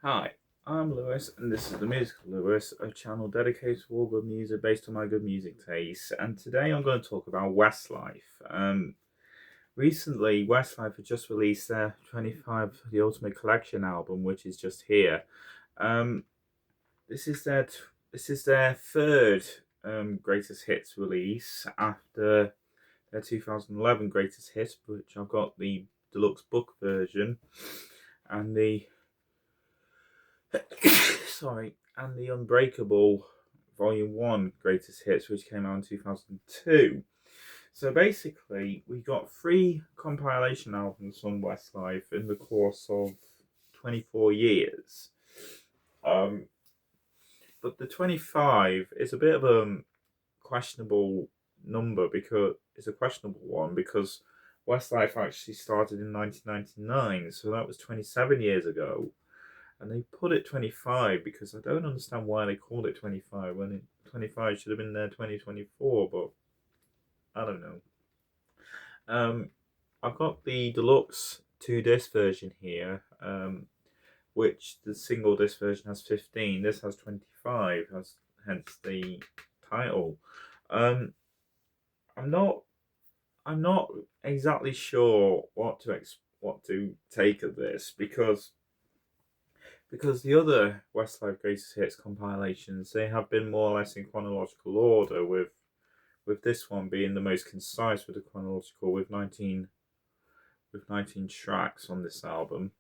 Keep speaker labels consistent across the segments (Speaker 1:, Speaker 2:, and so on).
Speaker 1: Hi, I'm Lewis, and this is the Musical Lewis, a channel dedicated to all good music based on my good music taste. And today I'm going to talk about Westlife. Recently, Westlife had just released their 25 The Ultimate Collection album, which is just here. Um, this is their third greatest hits release after their 2011 greatest hits, which I've got the deluxe book version and the sorry, and the Unbreakable Volume 1 Greatest Hits, which came out in 2002. So basically, we got 3 compilation albums from Westlife in the course of 24 years. But the 25 is a bit of a questionable number because it's a questionable one because Westlife actually started in 1999, so that was 27 years ago. And they put it 25 because I don't understand why they called it 25 when 25 should have been there 2024, but I don't know. I've got the deluxe 2 disc version here, which the single disc version has 15. This has 25, hence the title. Um, I'm not I'm not exactly sure what to take of this because the other Westlife Greatest Hits compilations, they have been more or less in chronological order, with this one being the most concise with the chronological, with 19 tracks on this album.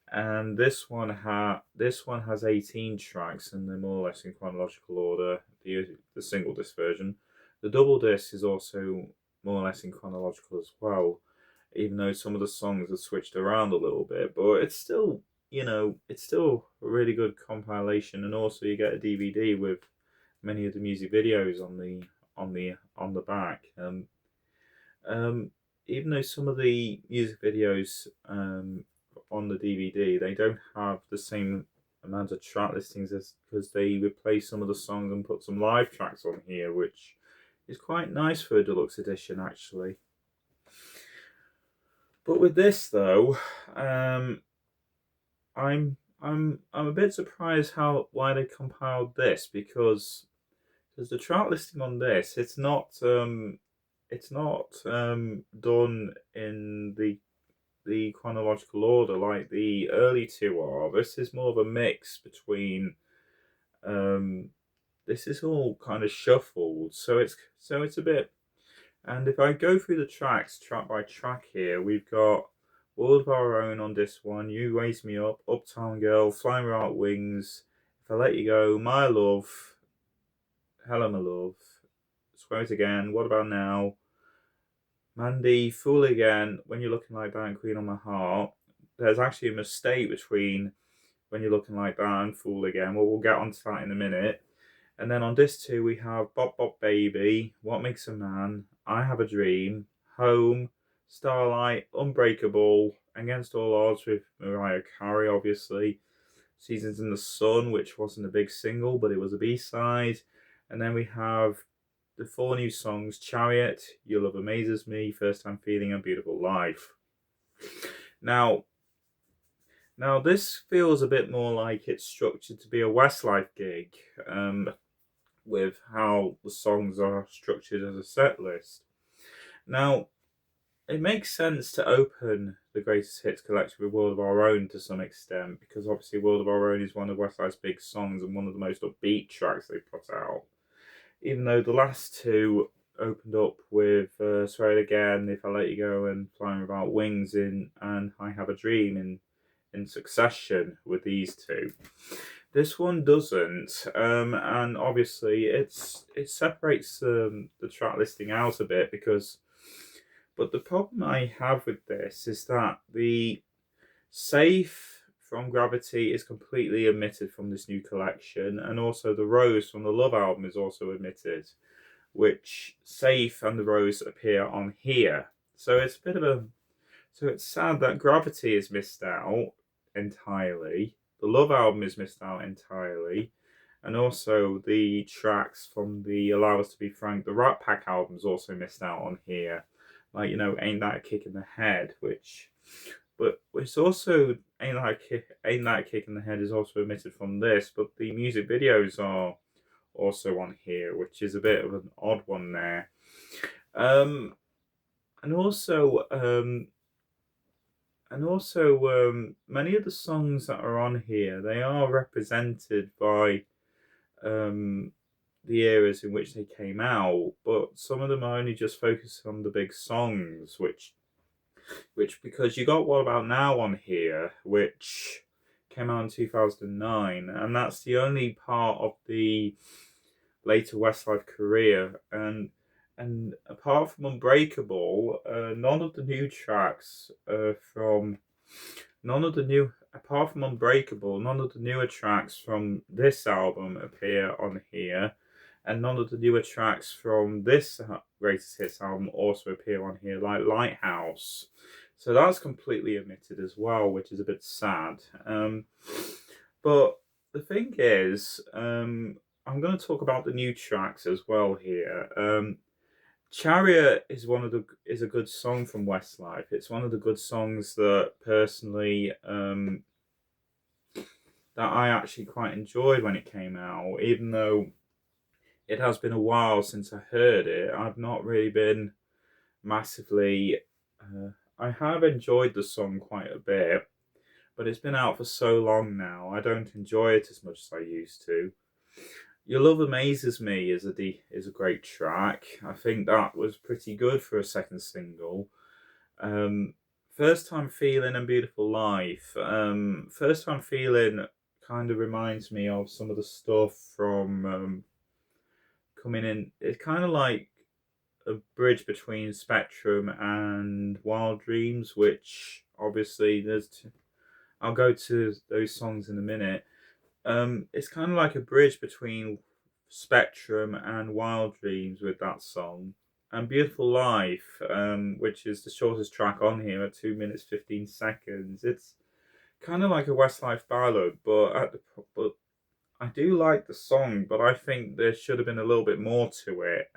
Speaker 1: And this one has 18 tracks, and they're more or less in chronological order. The single disc version, the double disc is also more or less in chronological as well, even though some of the songs are switched around a little bit. But it's still, it's still a really good compilation, and also you get a DVD with many of the music videos on the back. Um, Even though some of the music videos on the DVD, they don't have the same amount of track listings as because they replace some of the songs and put some live tracks on here, which is quite nice for a deluxe edition actually. But with this though, I'm a bit surprised why they compiled this because the track listing on this, it's not done in the chronological order like the early two are. This is more of a mix between this is all kind of shuffled, so it's a bit. And if I go through the tracks track by track here, we've got World of Our Own on this one, You Raise Me Up, Uptown Girl, Flying Without Wings, If I Let You Go, My Love, Hello My Love, Swear It Again, What About Now, Mandy, Fool Again, When You're Looking Like That, and Queen on My Heart. There's actually a mistake between When You're Looking Like That and Fool Again. Well, we'll get onto that in a minute. And then on disc 2, we have Bop Bop Baby, What Makes a Man, I Have a Dream, Home, Starlight, Unbreakable, Against All Odds with Mariah Carey, obviously, Seasons in the Sun, which wasn't a big single, but it was a B-side. And then we have the 4 new songs, Chariot, Your Love Amazes Me, First Time Feeling, and Beautiful Life. Now this feels a bit more like it's structured to be a Westlife gig, with how the songs are structured as a set list. Now, it makes sense to open the Greatest Hits collection with World of Our Own to some extent, because obviously World of Our Own is one of Westlife's big songs and one of the most upbeat tracks they put out. Even though the last 2 opened up with Swear It Again, If I Let You Go, and Flying Without Wings and I Have a Dream in succession with these 2. This one doesn't, and obviously it separates the track listing out a bit but the problem I have with this is that the Safe from Gravity is completely omitted from this new collection, and also the Rose from the Love album is also omitted, which Safe and the Rose appear on here. So it's it's sad that Gravity is missed out entirely. The Love album is missed out entirely. And also the tracks from the Allow Us to Be Frank, the Rat Pack album is also missed out on here. Like, Ain't That a Kick in the Head, but it's also Ain't That a Kick in the Head is also omitted from this, but the music videos are also on here, which is a bit of an odd one there. Um, and also, um, many of the songs that are on here, they are represented by um, the eras in which they came out, but some of them are only just focused on the big songs, which because you got What About Now on here, which came out in 2009, and that's the only part of the later Westlife career. And apart from Unbreakable, none of the new tracks from none of the new apart from Unbreakable, none of the newer tracks from this album appear on here, and none of the newer tracks from this Greatest Hits album also appear on here, like Lighthouse. So that's completely omitted as well, which is a bit sad. But the thing is, I'm going to talk about the new tracks as well here. Chariot is a good song from Westlife. It's one of the good songs that personally that I actually quite enjoyed when it came out, even though it has been a while since I heard it. I've not really been massively. I have enjoyed the song quite a bit, but it's been out for so long now. I don't enjoy it as much as I used to. Your Love Amazes Me is a great track. I think that was pretty good for a second single. First Time Feeling and Beautiful Life. First Time Feeling kind of reminds me of some of the stuff from coming in. It's kind of like a bridge between Spectrum and Wild Dreams, which obviously I'll go to those songs in a minute. It's kind of like a bridge between Spectrum and Wild Dreams with that song. And Beautiful Life, which is the shortest track on here at 2 minutes 15 seconds. It's kind of like a Westlife ballad, but I do like the song, but I think there should have been a little bit more to it.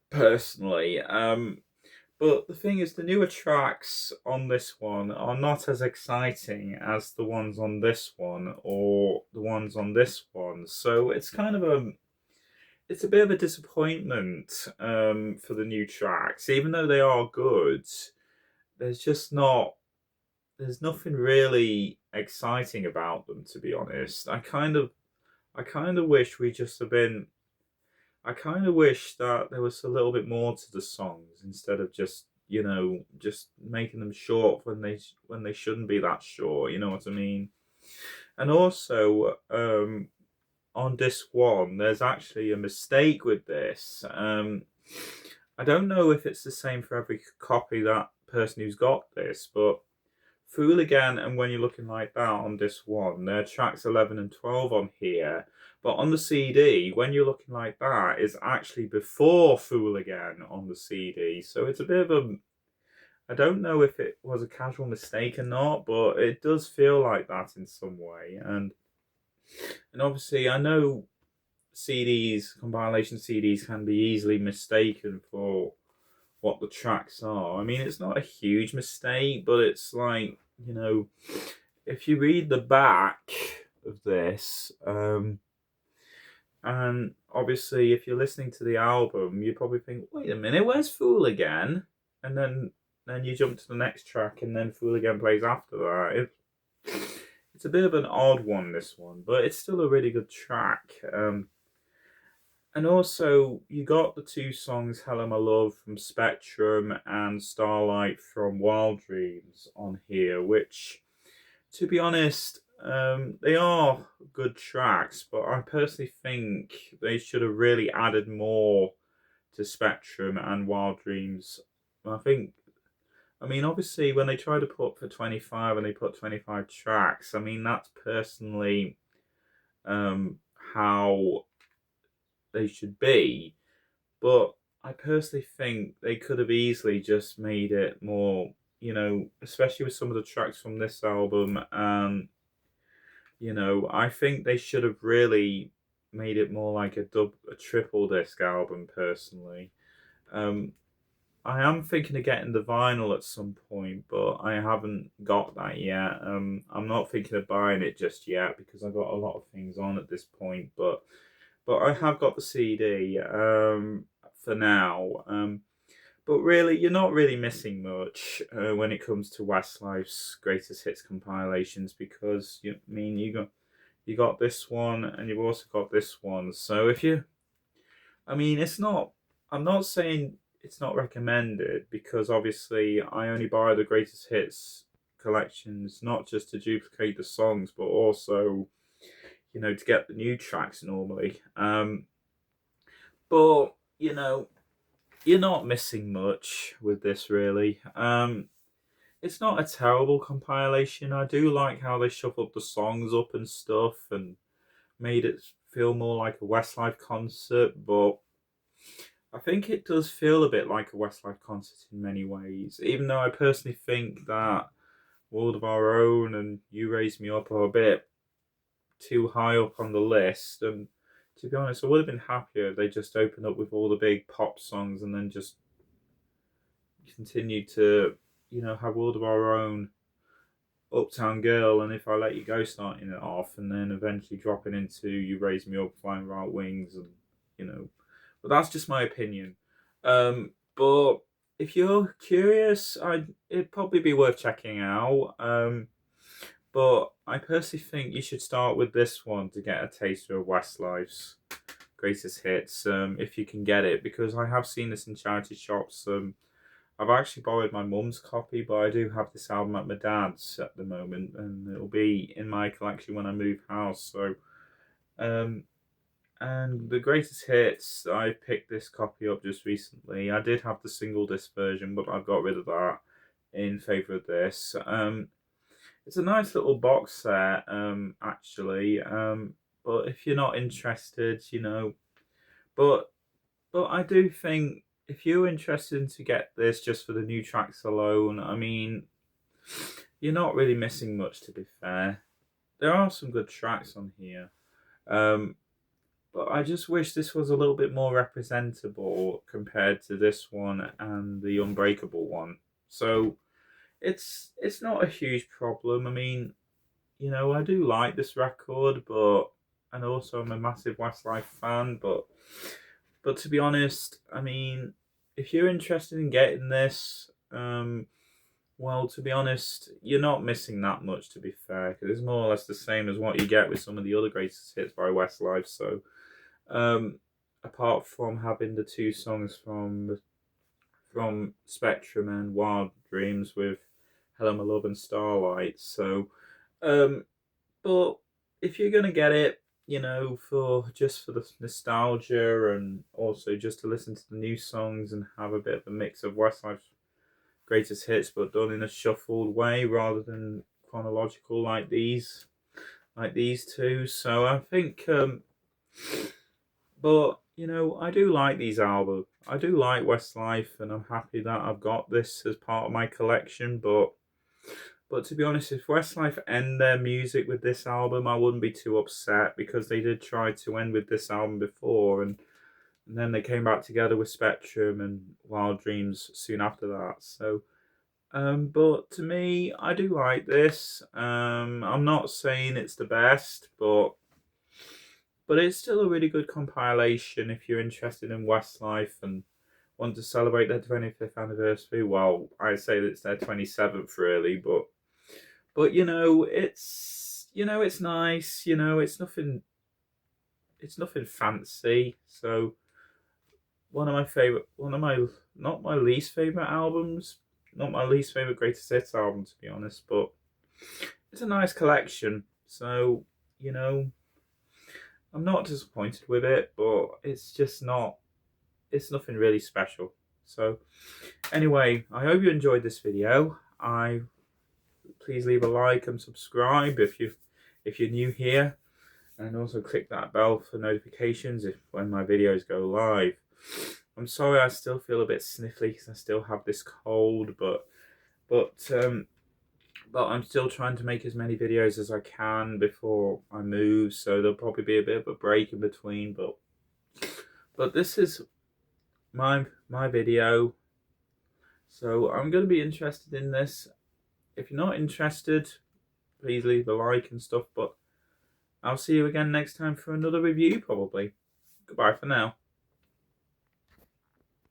Speaker 1: Personally, but the thing is, the newer tracks on this one are not as exciting as the ones on this one or the ones on this one. So it's kind of it's a bit of a disappointment for the new tracks. Even though they are good, there's just not there's nothing really exciting about them, to be honest. I kind of wish we just have been I kind of wish that there was a little bit more to the songs instead of just just making them short when they shouldn't be that short. You know what I mean? And also, on disc one, there's actually a mistake with this. I don't know if it's the same for every copy that person who's got this, but Fool Again and When You're Looking Like That on disc one, they're tracks 11 and 12 on here. But on the CD, When You're Looking Like That is actually before Fool Again on the CD. So it's a bit of a. I don't know if it was a casual mistake or not, but it does feel like that in some way. And obviously, I know compilation CDs can be easily mistaken for what the tracks are. I mean, it's not a huge mistake, but it's like, if you read the back of this, and obviously if you're listening to the album, you probably think, wait a minute, where's Fool Again? And then you jump to the next track, and then Fool Again plays after that. It's a bit of an odd one, this one, but it's still a really good track. And also, you got the two songs, Hello My Love from Spectrum and Starlight from Wild Dreams on here, which, to be honest, they are good tracks, but I personally think they should have really added more to Spectrum and Wild Dreams. I mean, obviously, when they try to put for 25 and they put 25 tracks, I mean, that's personally how they should be. But I personally think they could have easily just made it more, especially with some of the tracks from this album. I think they should have really made it more like a triple disc album, personally. I am thinking of getting the vinyl at some point, but I haven't got that yet. I'm not thinking of buying it just yet because I've got a lot of things on at this point. But I have got the CD for now. But really, you're not really missing much when it comes to Westlife's greatest hits compilations because you got this one and you've also got this one. So if you, I mean, it's not. I'm not saying it's not recommended because obviously I only buy the greatest hits collections not just to duplicate the songs, but also to get the new tracks normally. But you're not missing much with this really. It's not a terrible compilation. I do like how they shuffled the songs up and stuff and made it feel more like a Westlife concert, but I think it does feel a bit like a Westlife concert in many ways, even though I personally think that World of Our Own and You Raise Me Up are a bit too high up on the list. And to be honest, I would have been happier if they just opened up with all the big pop songs and then just continued to, have World of Our Own, Uptown Girl, and If I Let You Go starting it off, and then eventually dropping into You Raise Me Up, Flying Without Wings, and but that's just my opinion. But if you're curious, it'd probably be worth checking out. But I personally think you should start with this one to get a taster of Westlife's greatest hits, if you can get it, because I have seen this in charity shops. I've actually borrowed my mum's copy, but I do have this album at my dad's at the moment, and it'll be in my collection when I move house. So, and the greatest hits, I picked this copy up just recently. I did have the single disc version, but I've got rid of that in favour of this. It's a nice little box set, actually. But if you're not interested, but I do think if you're interested to get this just for the new tracks alone, I mean, you're not really missing much, to be fair. There are some good tracks on here. But I just wish this was a little bit more representable compared to this one and the Unbreakable one. So it's not a huge problem. I mean, I do like this record, and also I'm a massive Westlife fan, but to be honest, I mean, if you're interested in getting this, well, to be honest, you're not missing that much, to be fair, because it's more or less the same as what you get with some of the other greatest hits by Westlife. So, apart from having the two songs from Spectrum and Wild Dreams with Hello My Love and Starlight. So, but if you're gonna get it, for the nostalgia and also just to listen to the new songs and have a bit of a mix of Westlife's greatest hits, but done in a shuffled way rather than chronological like these two. So I think, but I do like these albums. I do like Westlife, and I'm happy that I've got this as part of my collection. But to be honest, if Westlife end their music with this album, I wouldn't be too upset because they did try to end with this album before, and then they came back together with Spectrum and Wild Dreams soon after that. So, but to me, I do like this. I'm not saying it's the best, but it's still a really good compilation if you're interested in Westlife and want to celebrate their 25th anniversary. Well, I'd say that it's their 27th really, but it's nice. It's nothing fancy. So one of my not my least favorite albums, not my least favorite greatest hits album, to be honest, but it's a nice collection. So I'm not disappointed with it, but it's just not. It's nothing really special. So anyway, I hope you enjoyed this video. Please leave a like and subscribe if you're new here, and also click that bell for notifications when my videos go live. I'm sorry I still feel a bit sniffly because I still have this cold, but I'm still trying to make as many videos as I can before I move, so there'll probably be a bit of a break in between, but this is my video. So I'm going to be interested in this. If you're not interested, please leave a like and stuff, but I'll see you again next time for another review probably. Goodbye for now.